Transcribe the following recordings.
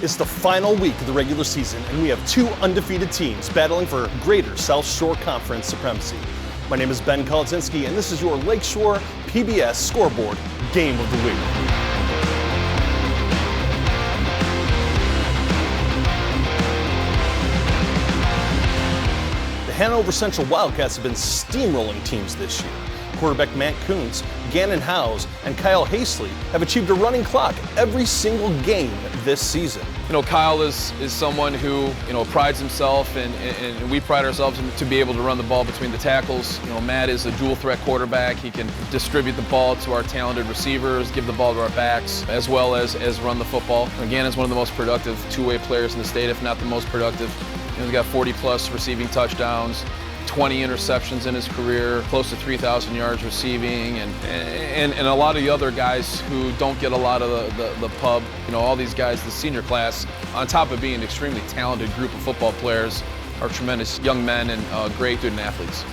It's the final week of the regular season, and we have two undefeated teams battling for Greater South Shore Conference supremacy. My name is Ben Kolodzinski, and this is your Lakeshore PBS Scoreboard Game of the Week. The Hanover Central Wildcats have been steamrolling teams this year. Quarterback Matt Kuntz, Gannon Howes, and Kyle Hastley have achieved a running clock every single game this season. Kyle is someone who, prides himself, and we pride ourselves to be able to run the ball between the tackles. Matt is a dual threat quarterback. He can distribute the ball to our talented receivers, give the ball to our backs, as well as run the football. Gannon's one of the most productive two-way players in the state, if not the most productive. He's got 40-plus receiving touchdowns, 20 interceptions in his career, close to 3,000 yards receiving, and a lot of the other guys who don't get a lot of the pub. All these guys, the senior class, on top of being an extremely talented group of football players, are tremendous young men and great student athletes.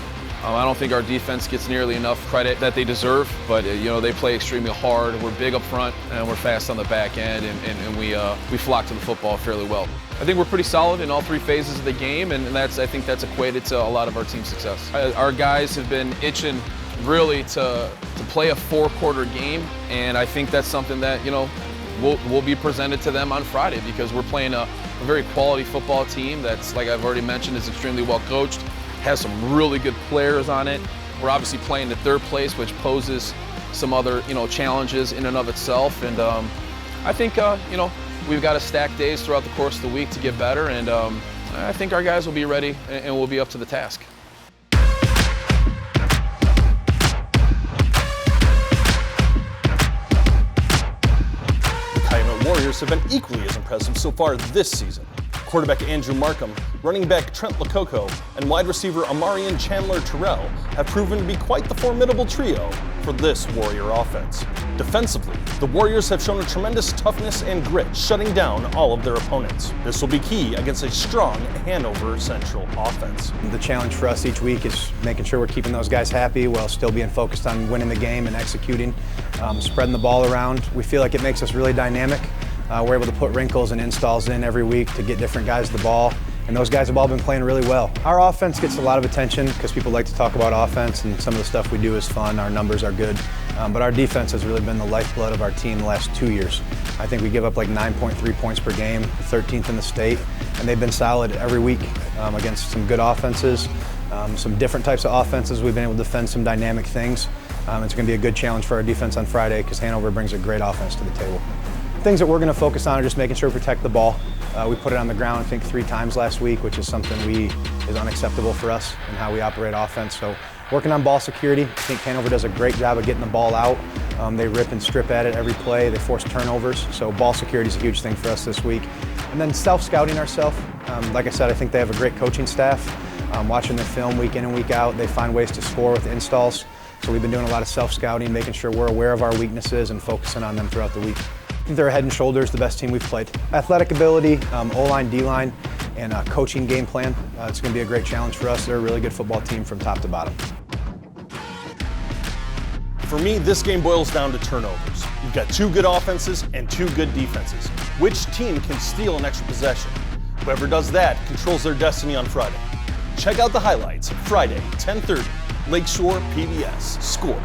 I don't think our defense gets nearly enough credit that they deserve, but they play extremely hard. We're big up front and we're fast on the back end, and we flock to the football fairly well. I think we're pretty solid in all three phases of the game, and I think that's equated to a lot of our team's success. Our guys have been itching really to play a four-quarter game, and I think that's something that will be presented to them on Friday, because we're playing a very quality football team that's, like I've already mentioned, is extremely well coached, has some really good players on it. We're obviously playing the third place, which poses some other challenges in and of itself, and I think we've got to stack days throughout the course of the week to get better, and I think our guys will be ready and will be up to the task. The Calumet Warriors have been equally as impressive so far this season. Quarterback Andrew Markham, running back Trent Lococo, and wide receiver Amarian Chandler-Terrell have proven to be quite the formidable trio for this Warrior offense. Defensively, the Warriors have shown a tremendous toughness and grit, shutting down all of their opponents. This will be key against a strong Hanover Central offense. The challenge for us each week is making sure we're keeping those guys happy while still being focused on winning the game and executing, spreading the ball around. We feel like it makes us really dynamic. We're able to put wrinkles and installs in every week to get different guys the ball, and those guys have all been playing really well. Our offense gets a lot of attention because people like to talk about offense, and some of the stuff we do is fun. Our numbers are good, but our defense has really been the lifeblood of our team the last 2 years. I think we give up like 9.3 points per game, 13th in the state, and they've been solid every week against some good offenses, some different types of offenses. We've been able to defend some dynamic things. It's going to be a good challenge for our defense on Friday because Hanover brings a great offense to the table. Things that we're going to focus on are just making sure we protect the ball. We put it on the ground, I think, 3 times last week, which is something is unacceptable for us and how we operate offense. So working on ball security. I think Hanover does a great job of getting the ball out. They rip and strip at it every play. They force turnovers. So ball security is a huge thing for us this week. And then self-scouting ourselves. Like I said, I think they have a great coaching staff. Watching their film week in and week out, they find ways to score with installs. So we've been doing a lot of self-scouting, making sure we're aware of our weaknesses and focusing on them throughout the week. I think they're head and shoulders the best team we've played. Athletic ability, O-line, D-line, and coaching game plan. It's going to be a great challenge for us. They're a really good football team from top to bottom. For me, this game boils down to turnovers. You've got 2 good offenses and 2 good defenses. Which team can steal an extra possession? Whoever does that controls their destiny on Friday. Check out the highlights Friday, 10:30, Lakeshore PBS Scoreboard.